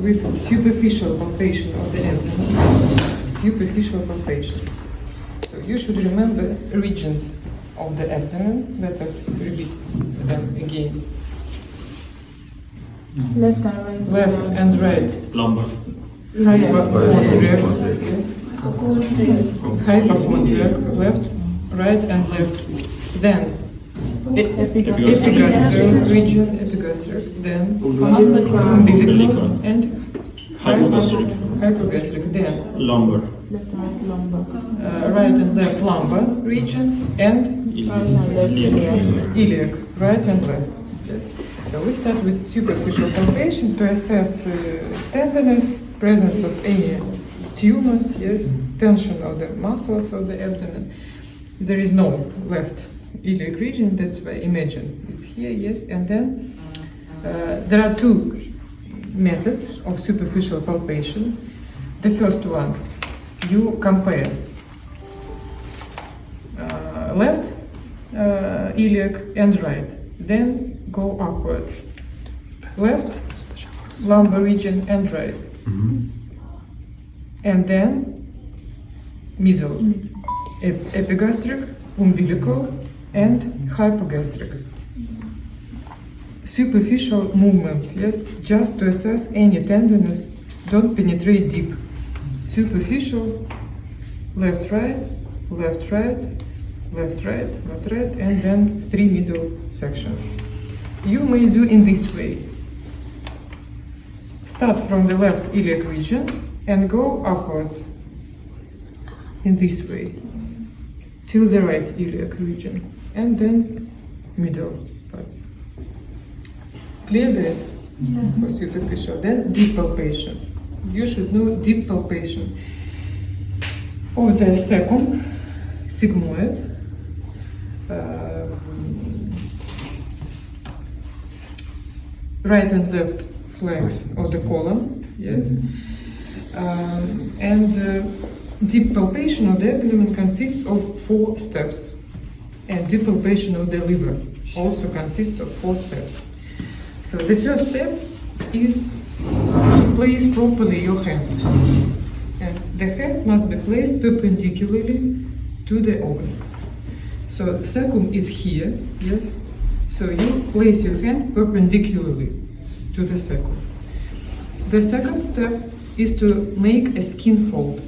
with superficial palpation of the abdomen. Superficial palpation. So you should remember regions of the abdomen. Let us repeat them again. Left and right. Left and right. Lumbar. Hypochondriac. Yes. Hypochondriac. Left, right, and left. Then epigastrial region. Epigastric. Then umbilical and hypogastric. Then Lumbar. Left and right lumbar. right and left lumbar regions and iliac, right and left. Yes. So we start with superficial palpation to assess tenderness, presence of any tumors, yes, tension of the muscles of the abdomen. There is no left iliac region, that's why imagine it's here, yes, and then there are two methods of superficial palpation. The first one, you compare left iliac and right, then go upwards. Left lumbar region and right. And then middle, epigastric, umbilical, and hypogastric. Superficial movements, yes, just to assess any tenderness, don't penetrate deep. Superficial, left, right, left, right, left, right, left, right, and then 3 middle sections. You may do in this way. Start from the left iliac region and go upwards in this way till the right iliac region and then middle parts. Clear this? For superficial. Then deep palpation. You should know deep palpation of the second sigmoid, right and left flanks of the column, yes. Deep palpation of the abdomen consists of 4 steps, and deep palpation of the liver also consists of 4 steps. So the first step is to place properly your hand, and the hand must be placed perpendicularly to the organ. So cecum is here, yes. So you place your hand perpendicularly to the cecum. The second step is to make a skin fold.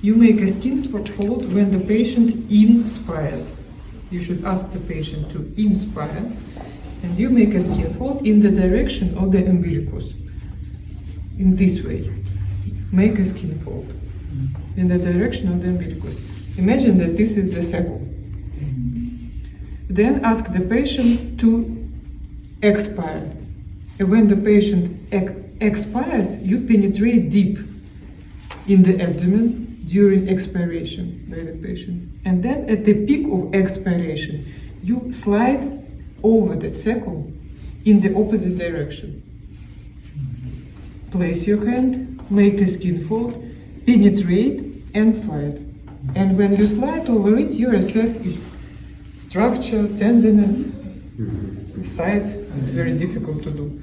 You make a skin fold when the patient inspires. You should ask the patient to inspire, and you make a skin fold in the direction of the umbilicus. In this way, make a skin fold in the direction of the umbilicus. Imagine that this is the cecum. Then ask the patient to expire. And when the patient expires, you penetrate deep in the abdomen during expiration by the patient. And then at the peak of expiration, you slide over the cecum in the opposite direction. Place your hand, make the skin fold, penetrate and slide. And when you slide over it, you assess its structure, tenderness, size. It's very difficult to do.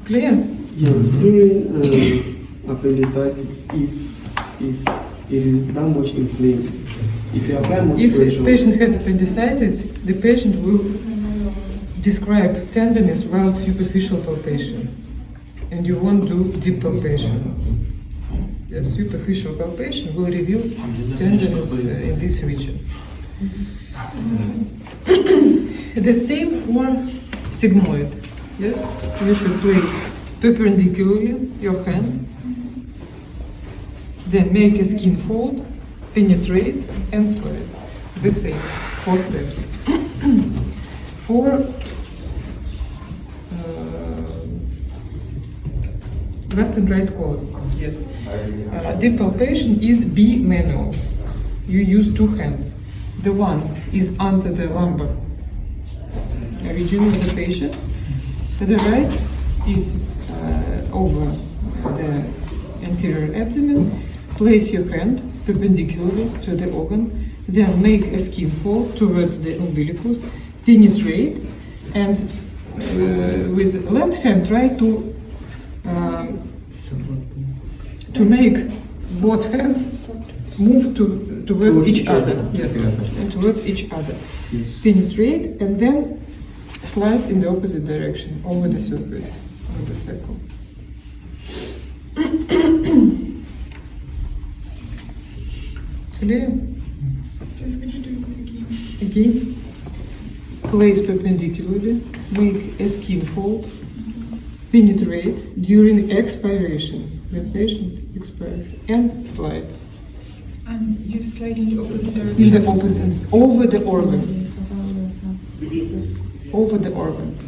Clear? Yeah, during appendicitis, if it is that much inflamed, if you apply much If pressure, a patient has appendicitis, the patient will describe tenderness while superficial palpation, and you won't do deep palpation. Yes, superficial palpation will reveal tenderness in this region. The same for sigmoid. Yes, you should place perpendicularly your hand, then make a skin fold, penetrate and slide. The same, 4 steps. For left and right column, yes. Deep palpation is bimanual. You use 2 hands. The one is under the lumbar region of the patient. The right is over the anterior abdomen. Place your hand perpendicularly to the organ, then make a skin fold towards the umbilicus, penetrate, and with left hand try to to make both hands move towards each other. Yes, and towards each other. Yes. Penetrate and then slide in the opposite direction over the surface of the circle. Clear? Just could you do it again? Again, place perpendicularly, make a skin fold, penetrate during expiration, when patient expires, and slide And you slide in the opposite in direction. the opposite, over the organ, over the organ.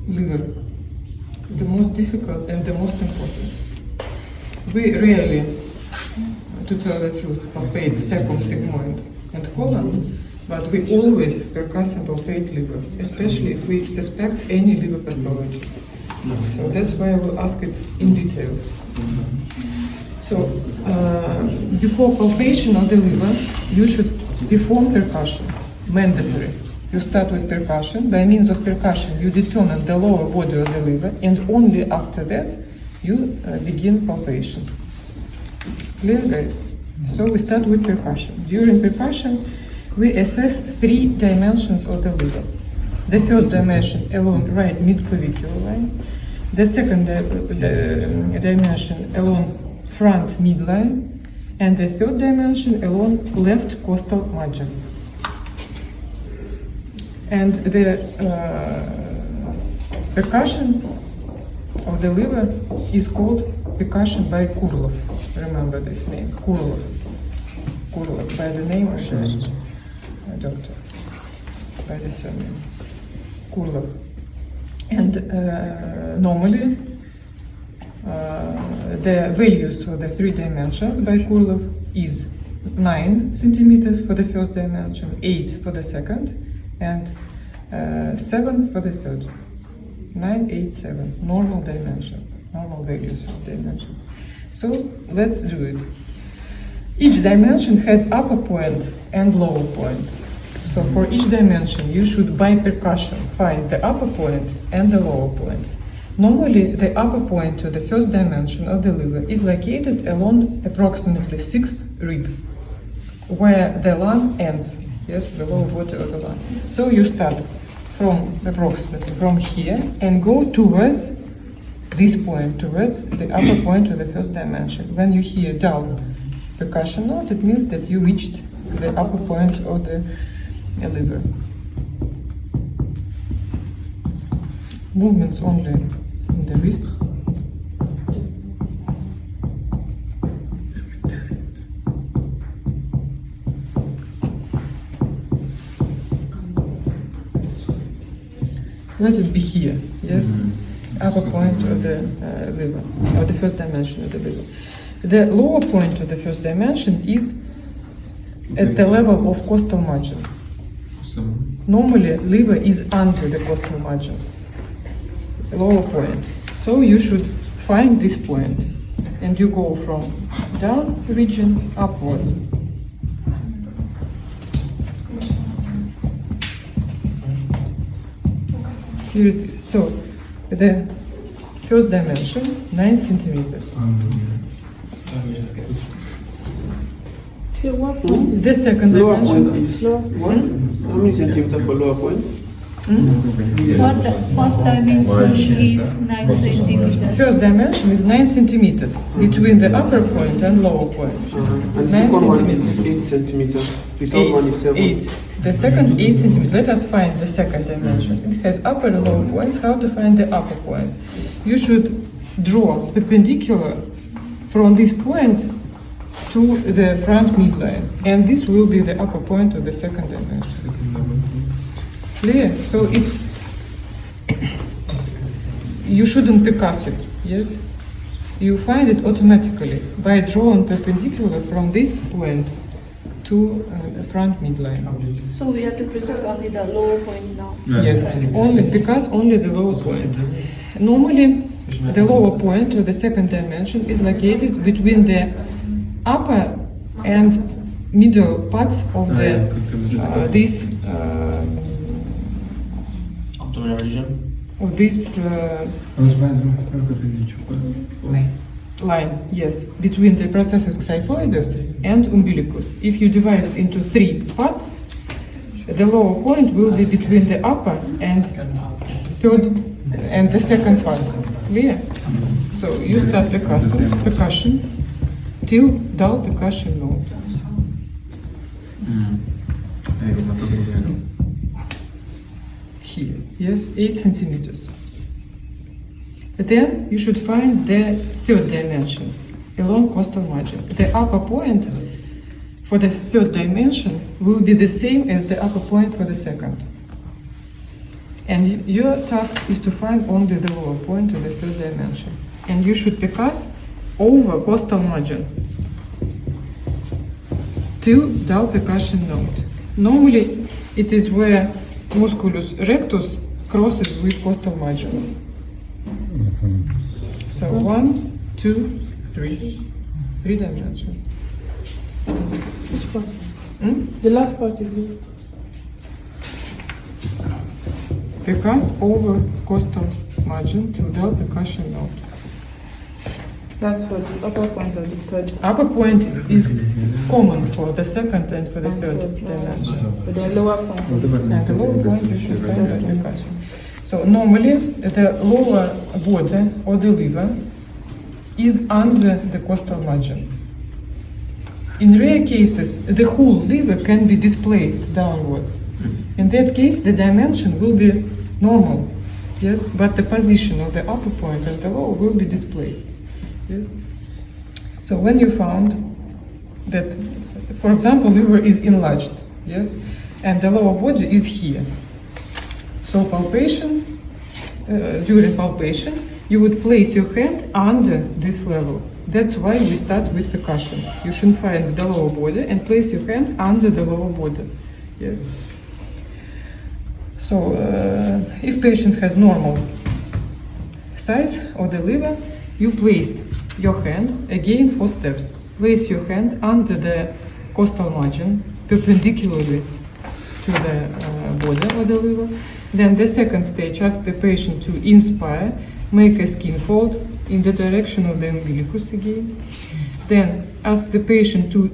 Liver, the most difficult and the most important. We rarely, to tell the truth, palpate circumsigmoid and colon, but we always percuss and palpate liver, especially if we suspect any liver pathology. So that's why I will ask it in details. So before palpation of the liver, you should perform percussion, mandatory. You start with percussion. By means of percussion, you determine the lower body of the liver, and only after that, you begin palpation. Clear, guys? So we start with percussion. During percussion, we assess 3 dimensions of the liver. The first dimension along right mid-clavicular line. The second dimension along front midline. And the third dimension along left costal margin. And the percussion of the liver is called percussion by Kurlov. Remember this name, Kurlov. Kurlov, by the name of the doctor, by the surname, Kurlov. And normally, the values for the 3 dimensions by Kurlov is 9 centimeters for the first dimension, 8 for the second, and 7 for the third. 9, 8, 7, normal dimension, normal values of dimension. So let's do it. Each dimension has upper point and lower point. So for each dimension, you should by percussion find the upper point and the lower point. Normally, the upper point to the first dimension of the liver is located along approximately 6th rib, where the lung ends. Yes, the lower body of the lung. So you start from approximately from here and go towards this point, towards the upper point of the first dimension. When you hear dull percussion note, it means that you reached the upper point of the liver. Movements only in the wrist. Let it be here, yes? Upper point of the liver, or the first dimension of the liver. The lower point of the first dimension is at the level of costal margin. Normally, liver is under the costal margin, lower point. So you should find this point, and you go from down region upwards. Here it is. So the first dimension, 9 centimeters. So what point is The second Lower dimension, point is what? How many centimeters for lower point? For the first dimension is 9 centimeters. first dimension is 9 centimeters between the upper point and lower point. And the 9 second one centimeters. is 8 centimeters. The third one is 7. 8. The second 8 centimeters. Let us find the second dimension. It has upper and lower points. How to find the upper point? You should draw perpendicular from this point to the front midline, and this will be the upper point of the second dimension. Clear? So it's you shouldn't percuss it. Yes, you find it automatically by drawing perpendicular from this point to the front midline. So we have to percuss only the lower point now. Yes, only because only the lower point. Normally, the lower point of the second dimension is located between the upper and middle parts of the this Abdominal region. of this line, yes, between the processus xiphoides and umbilicus. If you divide it into 3 parts, the lower point will be between the upper and third and the second part. Clear? So you start percussion till dull percussion note. Here, yes, 8 centimeters. Then you should find the third dimension along costal margin. The upper point for the third dimension will be the same as the upper point for the second. And your task is to find only the lower point of the third dimension. And you should percuss over costal margin till dull percussion note. Normally, it is where musculus rectus crosses with costal margin. So 1, 2, 3, 3 dimensions. Which part? Hmm? The last part is good. Percuss over costal margin till dull percussion note. That's for the upper point of the third. Upper point is common for the second and for the third dimension. But the lower point. And the lower point you should find the percussion. So normally the lower body or the liver is under the costal margin. In rare cases, the whole liver can be displaced downwards. In that case, the dimension will be normal, yes, but the position of the upper point and the lower will be displaced. Yes. So when you found that, for example, liver is enlarged, yes, and the lower body is here. So palpation, during palpation, you would place your hand under this level. That's why we start with percussion. You should find the lower body and place your hand under the lower body. Yes. So if patient has normal size of the liver, you place your hand again 4 steps. Place your hand under the costal margin perpendicularly to the body of the liver. Then the second stage, ask the patient to inspire, make a skin fold in the direction of the umbilicus again. Then ask the patient to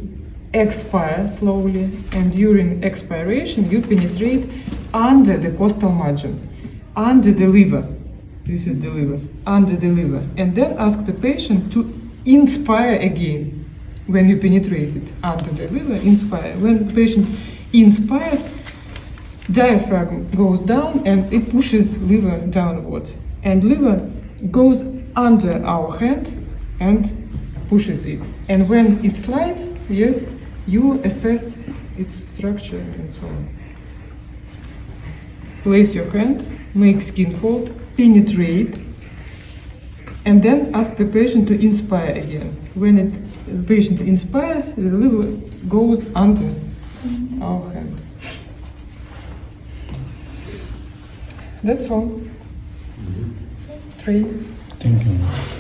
expire slowly, and during expiration you penetrate under the costal margin, under the liver. This is the liver, under the liver. And then ask the patient to inspire again. When you penetrate it under the liver, inspire. When the patient inspires, diaphragm goes down and it pushes liver downwards. And liver goes under our hand and pushes it. And when it slides, yes, you assess its structure and so on. Place your hand, make skin fold, penetrate, and then ask the patient to inspire again. When the patient inspires, the liver goes under our hand. That's all. 3. Thank you.